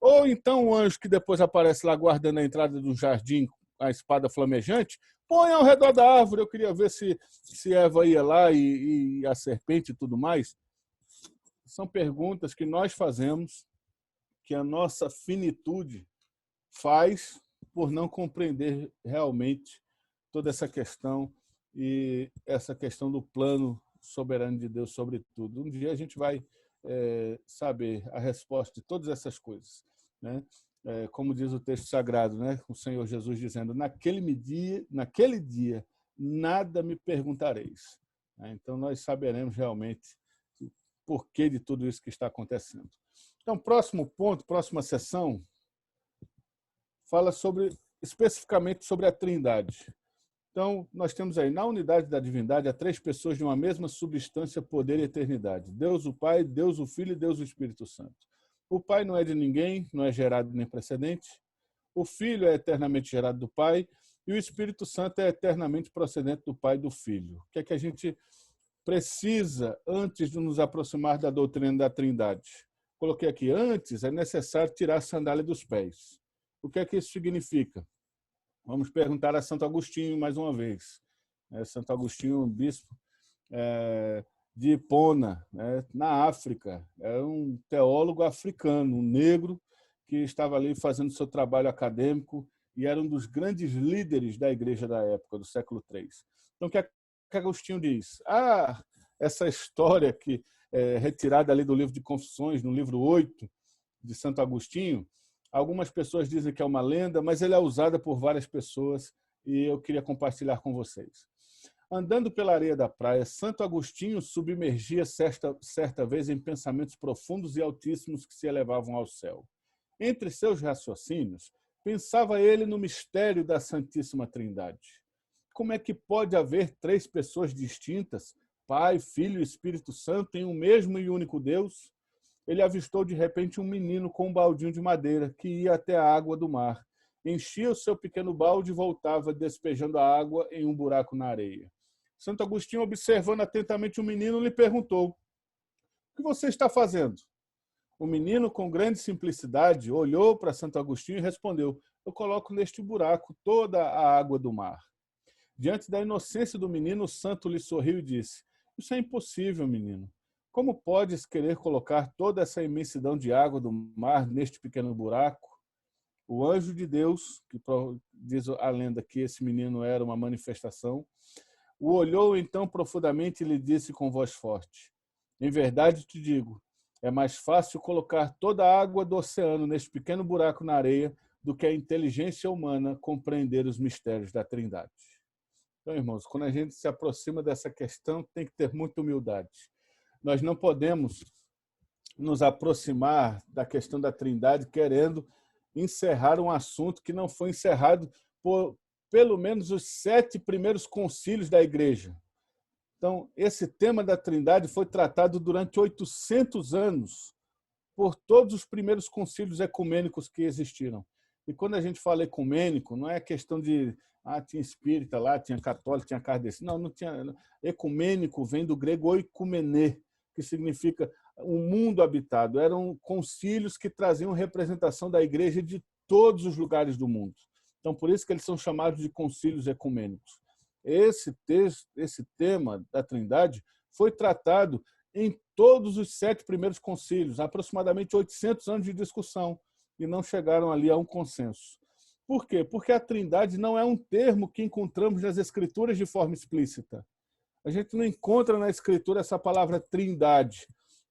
Ou então o anjo que depois aparece lá guardando a entrada do jardim, a espada flamejante, põe ao redor da árvore. Eu queria ver se Eva ia lá e a serpente e tudo mais. São perguntas que nós fazemos, que a nossa finitude faz por não compreender realmente toda essa questão e essa questão do plano soberano de Deus sobre tudo. Um dia a gente vai saber a resposta de todas essas coisas. Né? Como diz o texto sagrado, né? O Senhor Jesus dizendo, naquele dia nada me perguntareis. Então nós saberemos realmente o porquê de tudo isso que está acontecendo. Então, próximo ponto, próxima sessão, fala especificamente sobre a Trindade. Então, nós temos aí, na unidade da divindade, há 3 pessoas de uma mesma substância, poder e eternidade. Deus o Pai, Deus o Filho e Deus o Espírito Santo. O Pai não é de ninguém, não é gerado nem precedente. O Filho é eternamente gerado do Pai e o Espírito Santo é eternamente procedente do Pai e do Filho. O que é que a gente precisa antes de nos aproximar da doutrina da Trindade? Coloquei aqui, antes é necessário tirar a sandália dos pés. O que é que isso significa? Vamos perguntar a Santo Agostinho mais uma vez. Santo Agostinho, bispo de Hipona, na África. Era um teólogo africano, um negro, que estava ali fazendo seu trabalho acadêmico e era um dos grandes líderes da igreja da época, do século III. Então, o que Agostinho diz? Essa história que é retirada ali do livro de Confissões, no livro 8 de Santo Agostinho, algumas pessoas dizem que é uma lenda, mas ele é usada por várias pessoas e eu queria compartilhar com vocês. Andando pela areia da praia, Santo Agostinho submergia certa vez em pensamentos profundos e altíssimos que se elevavam ao céu. Entre seus raciocínios, pensava ele no mistério da Santíssima Trindade. Como é que pode haver 3 pessoas distintas, Pai, Filho e Espírito Santo, em um mesmo e único Deus? Ele avistou de repente um menino com um baldinho de madeira que ia até a água do mar. Enchia o seu pequeno balde e voltava despejando a água em um buraco na areia. Santo Agostinho, observando atentamente o menino, lhe perguntou: "O que você está fazendo?" O menino, com grande simplicidade, olhou para Santo Agostinho e respondeu: "Eu coloco neste buraco toda a água do mar." Diante da inocência do menino, o santo lhe sorriu e disse: "Isso é impossível, menino. Como podes querer colocar toda essa imensidão de água do mar neste pequeno buraco?" O anjo de Deus, que diz a lenda que esse menino era uma manifestação, o olhou então profundamente e lhe disse com voz forte: "Em verdade te digo, é mais fácil colocar toda a água do oceano neste pequeno buraco na areia do que a inteligência humana compreender os mistérios da Trindade." Então, irmãos, quando a gente se aproxima dessa questão, tem que ter muita humildade. Nós não podemos nos aproximar da questão da Trindade querendo encerrar um assunto que não foi encerrado por pelo menos os 7 primeiros concílios da Igreja. Então, esse tema da Trindade foi tratado durante 800 anos por todos os primeiros concílios ecumênicos que existiram. E quando a gente fala ecumênico, não é questão de tinha espírita lá, tinha católico, tinha kardecista. Não tinha. Ecumênico vem do grego oikumenê, que significa um mundo habitado. Eram concílios que traziam representação da igreja de todos os lugares do mundo. Então, por isso que eles são chamados de concílios ecumênicos. Esse tema da Trindade foi tratado em todos os 7 primeiros concílios, aproximadamente 800 anos de discussão, e não chegaram ali a um consenso. Por quê? Porque a Trindade não é um termo que encontramos nas Escrituras de forma explícita. A gente não encontra na Escritura essa palavra Trindade.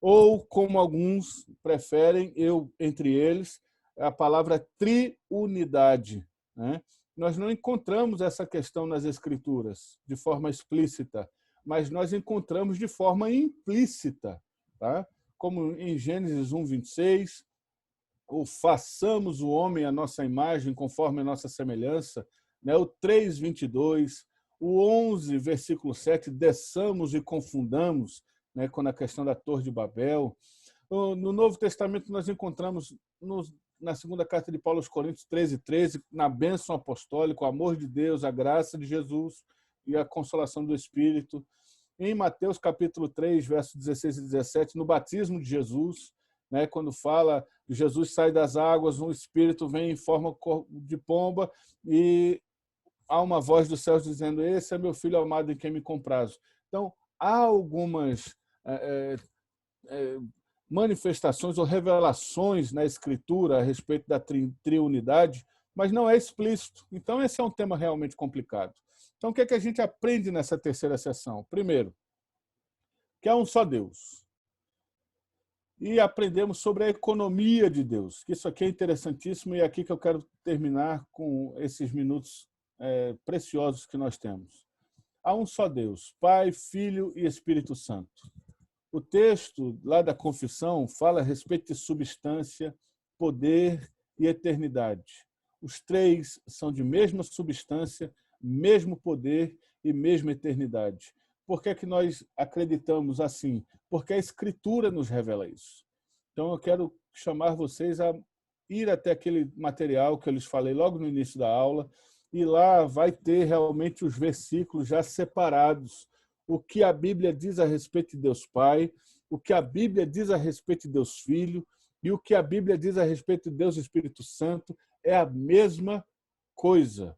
ou, como alguns preferem, eu entre eles, a palavra triunidade, né? Nós não encontramos essa questão nas Escrituras de forma explícita, mas nós encontramos de forma implícita, tá? Como em Gênesis 1:26, o façamos o homem à nossa imagem, conforme a nossa semelhança, né? O 3:22, o 11, versículo 7, desçamos e confundamos, né? Quando a questão da Torre de Babel. No Novo Testamento nós encontramos na segunda carta de Paulo aos Coríntios 13:13, na bênção apostólica, o amor de Deus, a graça de Jesus e a consolação do Espírito. Em Mateus capítulo 3, versos 16 e 17, no batismo de Jesus, né, quando fala Jesus sai das águas, um Espírito vem em forma de pomba e há uma voz dos céus dizendo: esse é meu filho amado em quem me comprazo. Então, há algumas manifestações ou revelações na Escritura a respeito da triunidade, mas não é explícito. Então, esse é um tema realmente complicado. Então, o que é que a gente aprende nessa terceira sessão? Primeiro, que há um só Deus. E aprendemos sobre a economia de Deus, que isso aqui é interessantíssimo, e é aqui que eu quero terminar com esses minutos preciosos que nós temos. Há um só Deus, Pai, Filho e Espírito Santo. O texto lá da confissão fala a respeito de substância, poder e eternidade. Os três são de mesma substância, mesmo poder e mesma eternidade. Por que é que nós acreditamos assim? Porque a Escritura nos revela isso. Então eu quero chamar vocês a ir até aquele material que eu lhes falei logo no início da aula, e lá vai ter realmente os versículos já separados. O que a Bíblia diz a respeito de Deus Pai, o que a Bíblia diz a respeito de Deus Filho e o que a Bíblia diz a respeito de Deus Espírito Santo é a mesma coisa.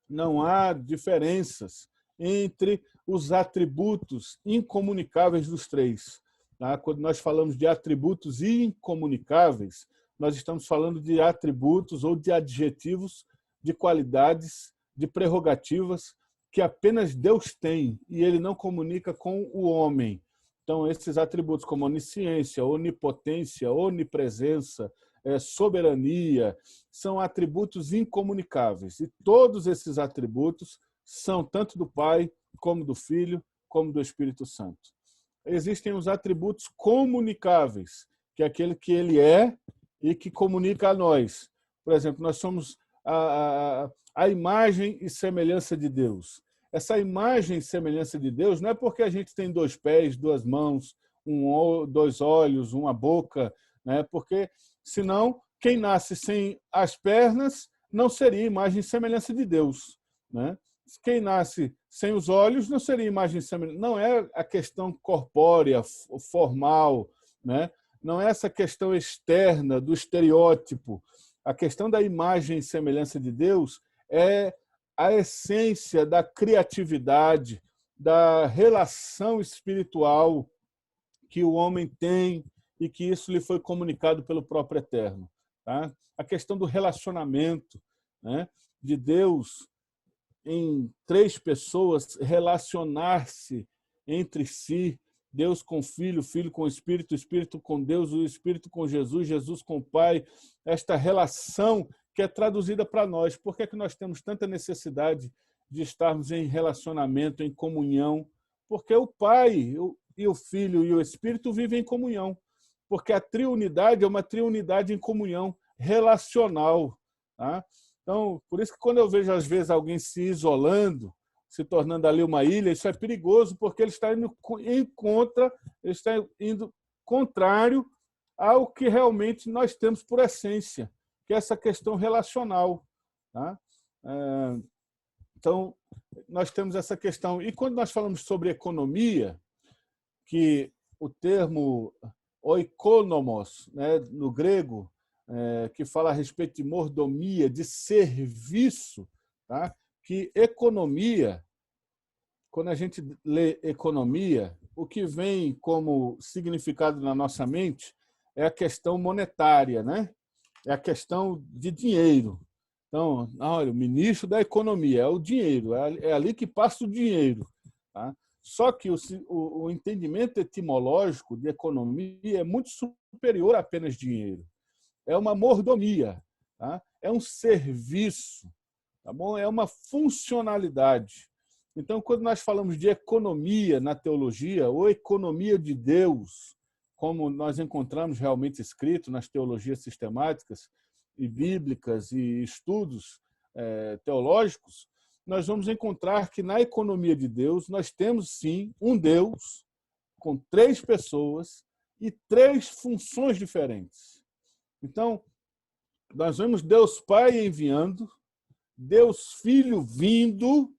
Não há diferenças entre os atributos incomunicáveis dos três. Tá? Quando nós falamos de atributos incomunicáveis, nós estamos falando de atributos ou de adjetivos, de qualidades, de prerrogativas que apenas Deus tem e ele não comunica com o homem. Então, esses atributos como onisciência, onipotência, onipresença, soberania, são atributos incomunicáveis. E todos esses atributos são tanto do Pai, como do Filho, como do Espírito Santo. Existem os atributos comunicáveis, que é aquele que ele é e que comunica a nós. Por exemplo, nós somos a imagem e semelhança de Deus. Essa imagem e semelhança de Deus não é porque a gente tem 2 pés, 2 mãos, 2 olhos, uma boca, né? Porque senão quem nasce sem as pernas não seria imagem e semelhança de Deus, né? Quem nasce sem os olhos não seria imagem e semelhança. Não é a questão corpórea, formal, né? Não é essa questão externa do estereótipo. A questão da imagem e semelhança de Deus é a essência da criatividade, da relação espiritual que o homem tem e que isso lhe foi comunicado pelo próprio Eterno. Tá? A questão do relacionamento, né, de Deus em 3 pessoas relacionar-se entre si, Deus com o Filho, o Filho com o Espírito, o Espírito com Deus, o Espírito com Jesus, Jesus com o Pai, esta relação que é traduzida para nós. Por que é que nós temos tanta necessidade de estarmos em relacionamento, em comunhão? Porque o Pai e o Filho e o Espírito vivem em comunhão. Porque a triunidade é uma triunidade em comunhão relacional. Tá? Então, por isso que quando eu vejo, às vezes, alguém se isolando, se tornando ali uma ilha, isso é perigoso, porque ele está indo ele está indo contrário ao que realmente nós temos por essência, que é essa questão relacional. Tá? Então, nós temos essa questão. E quando nós falamos sobre economia, que o termo oikonomos, né, no grego, que fala a respeito de mordomia, de serviço, tá? Que economia, quando a gente lê economia, o que vem como significado na nossa mente é a questão monetária, né? É a questão de dinheiro. Então, olha, o ministro da economia é o dinheiro, é ali que passa o dinheiro. Tá? Só que o entendimento etimológico de economia é muito superior a apenas dinheiro. É uma mordomia, tá? É um serviço, tá bom? É uma funcionalidade. Então, quando nós falamos de economia na teologia, ou economia de Deus, como nós encontramos realmente escrito nas teologias sistemáticas e bíblicas e estudos teológicos, nós vamos encontrar que na economia de Deus nós temos, sim, um Deus com 3 pessoas e 3 funções diferentes. Então, nós vemos Deus Pai enviando, Deus Filho vindo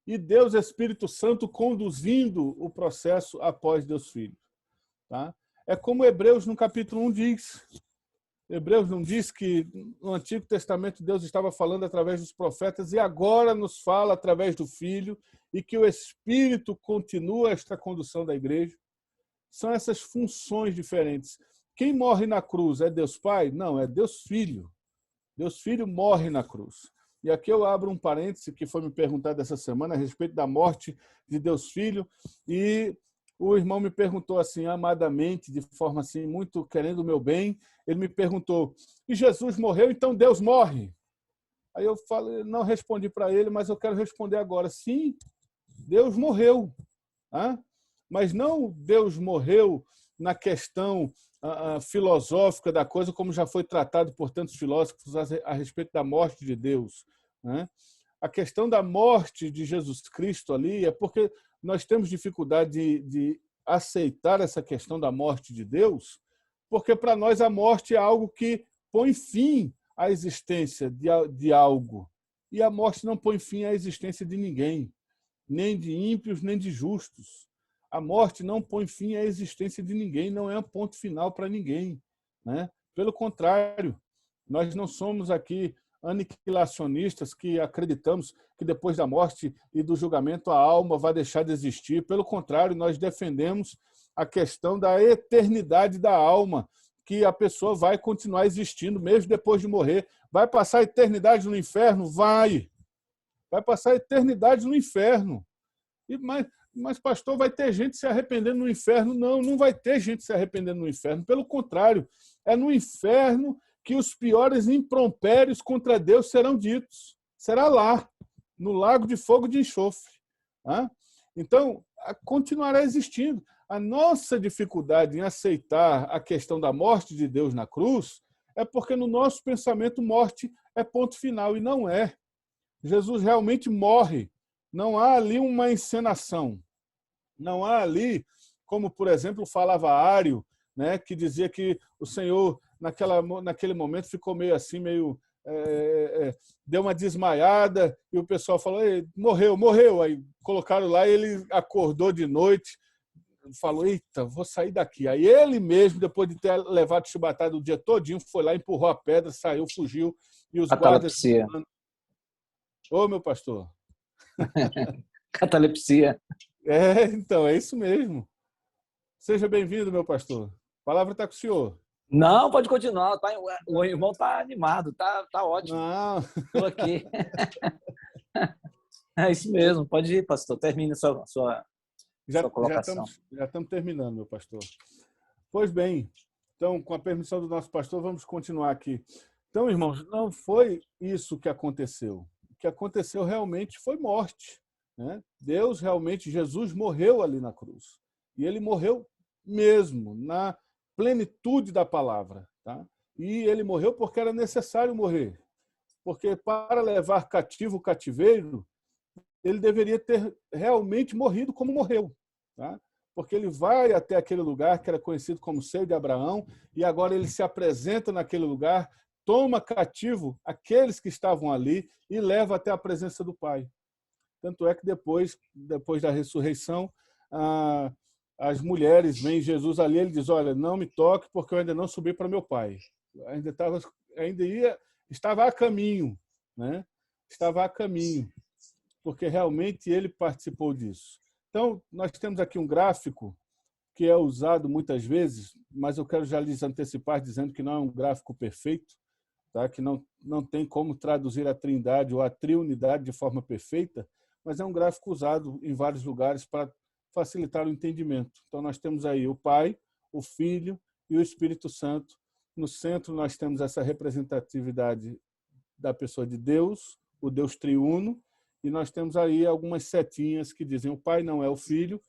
e Deus Espírito Santo conduzindo o processo após Deus Filho. Tá? É como Hebreus, no capítulo 1, diz. Hebreus não diz que no Antigo Testamento Deus estava falando através dos profetas e agora nos fala através do Filho e que o Espírito continua esta condução da igreja? São essas funções diferentes. Quem morre na cruz é Deus Pai? Não, é Deus Filho. Deus Filho morre na cruz. E aqui eu abro um parêntese que foi me perguntado essa semana a respeito da morte de Deus Filho e o irmão me perguntou assim, amadamente, de forma assim, muito querendo o meu bem, ele me perguntou, e Jesus morreu, então Deus morre? Aí eu falei, não respondi para ele, mas eu quero responder agora. Sim, Deus morreu. Tá? Mas não Deus morreu na questão filosófica da coisa, como já foi tratado por tantos filósofos a respeito da morte de Deus. Né? A questão da morte de Jesus Cristo ali é porque nós temos dificuldade de aceitar essa questão da morte de Deus, porque para nós a morte é algo que põe fim à existência de algo. E a morte não põe fim à existência de ninguém, nem de ímpios, nem de justos. A morte não põe fim à existência de ninguém, não é um ponto final para ninguém. Né? Pelo contrário, nós não somos aqui aniquilacionistas que acreditamos que depois da morte e do julgamento a alma vai deixar de existir. Pelo contrário, nós defendemos a questão da eternidade da alma, que a pessoa vai continuar existindo mesmo depois de morrer. Vai passar a eternidade no inferno? Vai passar a eternidade no inferno. Mas, pastor, vai ter gente se arrependendo no inferno? Não, não vai ter gente se arrependendo no inferno. Pelo contrário, é no inferno que os piores impropérios contra Deus serão ditos. Será lá, no lago de fogo de enxofre. Então, continuará existindo. A nossa dificuldade em aceitar a questão da morte de Deus na cruz é porque no nosso pensamento morte é ponto final, e não é. Jesus realmente morre. Não há ali uma encenação. Não há ali, como, por exemplo, falava Ário, né, que dizia que o Senhor, naquele momento, ficou meio assim, deu uma desmaiada, e o pessoal falou, morreu, morreu. Aí colocaram lá e ele acordou de noite, falou, eita, vou sair daqui. Aí ele mesmo, depois de ter levado chibatada o dia todinho, foi lá, empurrou a pedra, saiu, fugiu, e os guardas... Ô, meu pastor. Catalepsia. Então, é isso mesmo. Seja bem-vindo, meu pastor. A palavra está com o senhor. Não, pode continuar. O irmão está animado, tá ótimo. Estou aqui. É isso mesmo. Pode ir, pastor. Termine sua colocação. Já estamos terminando, meu pastor. Pois bem, então, com a permissão do nosso pastor, vamos continuar aqui. Então, irmãos, não foi isso que aconteceu. O que aconteceu realmente foi morte. Né? Deus realmente, Jesus morreu ali na cruz. E ele morreu mesmo, na plenitude da palavra. Tá? E ele morreu porque era necessário morrer. Porque para levar cativo o cativeiro, ele deveria ter realmente morrido como morreu. Tá? Porque ele vai até aquele lugar que era conhecido como seio de Abraão, e agora ele se apresenta naquele lugar, toma cativo aqueles que estavam ali e leva até a presença do Pai. Tanto é que depois da ressurreição, as mulheres veem Jesus ali, ele diz, olha, não me toque porque eu ainda não subi para meu Pai. Estava a caminho, né? Estava a caminho, porque realmente ele participou disso. Então, nós temos aqui um gráfico que é usado muitas vezes, mas eu quero já lhes antecipar dizendo que não é um gráfico perfeito, tá? Que não tem como traduzir a trindade ou a triunidade de forma perfeita, mas é um gráfico usado em vários lugares para facilitar o entendimento. Então, nós temos aí o Pai, o Filho e o Espírito Santo. No centro, nós temos essa representatividade da pessoa de Deus, o Deus triuno, e nós temos aí algumas setinhas que dizem o Pai não é o Filho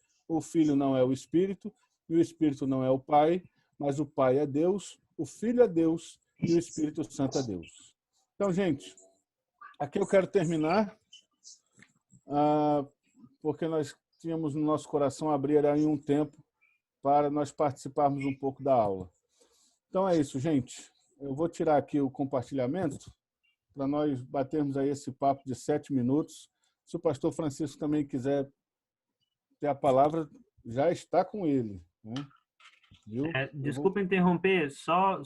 não é o Espírito, e o Espírito não é o Pai, mas o Pai é Deus, o Filho é Deus e o Espírito Santo é Deus. Então, gente, aqui eu quero terminar, porque nós tínhamos no nosso coração abrir aí um tempo para nós participarmos um pouco da aula. Então é isso, gente. Eu vou tirar aqui o compartilhamento para nós batermos aí esse papo de 7 minutos. Se o pastor Francisco também quiser ter a palavra, já está com ele, né? Viu? Desculpa interromper, só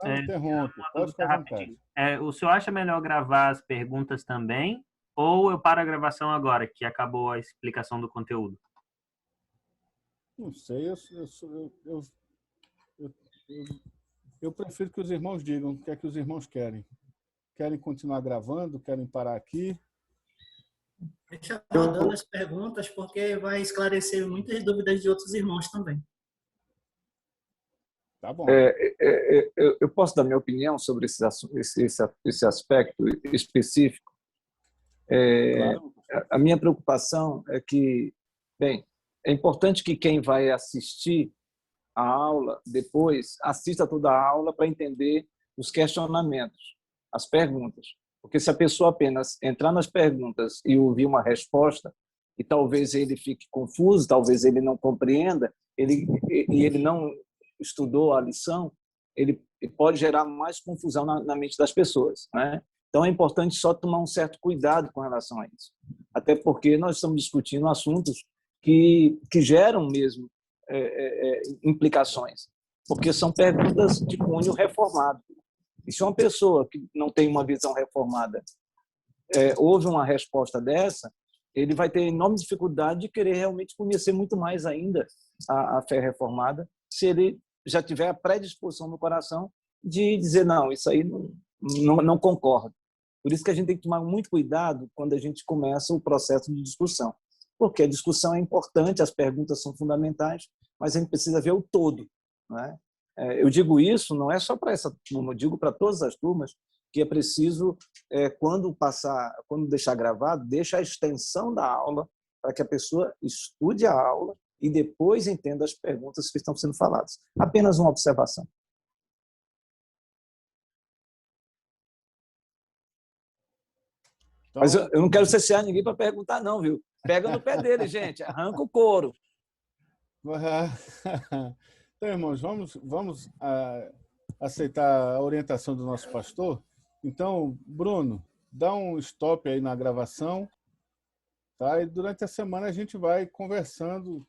não interrompe, pode ficar à vontade. O senhor acha melhor gravar as perguntas também, ou eu paro a gravação agora, que acabou a explicação do conteúdo? Não sei, eu prefiro que os irmãos digam o que é que os irmãos querem. Querem continuar gravando? Querem parar aqui? Deixa rodando as perguntas, porque vai esclarecer muitas dúvidas de outros irmãos também. Tá bom. Eu posso dar minha opinião sobre esse aspecto específico? Claro. A minha preocupação é que, bem, é importante que quem vai assistir a aula depois assista toda a aula para entender os questionamentos, as perguntas. Porque se a pessoa apenas entrar nas perguntas e ouvir uma resposta, e talvez ele fique confuso, talvez ele não compreenda, ele não estudou a lição, ele pode gerar mais confusão na mente das pessoas, né? Então é importante só tomar um certo cuidado com relação a isso. Até porque nós estamos discutindo assuntos que geram mesmo implicações, porque são perguntas de cunho reformado. E se uma pessoa que não tem uma visão reformada ouve uma resposta dessa, ele vai ter enorme dificuldade de querer realmente conhecer muito mais ainda a fé reformada, se ele já tiver a predisposição no coração de dizer, não, isso aí não concordo. Por isso que a gente tem que tomar muito cuidado quando a gente começa o processo de discussão. Porque a discussão é importante, as perguntas são fundamentais, mas a gente precisa ver o todo, né? Eu digo isso não é só para essa turma, eu digo para todas as turmas que é preciso, quando deixar gravado, deixa a extensão da aula para que a pessoa estude a aula e depois entenda as perguntas que estão sendo faladas. Apenas uma observação. Então, mas eu não quero cessear ninguém para perguntar, não, viu? Pega no pé dele, gente. Arranca o couro. Então, irmãos, vamos aceitar a orientação do nosso pastor. Então, Bruno, dá um stop aí na gravação, tá? E durante a semana a gente vai conversando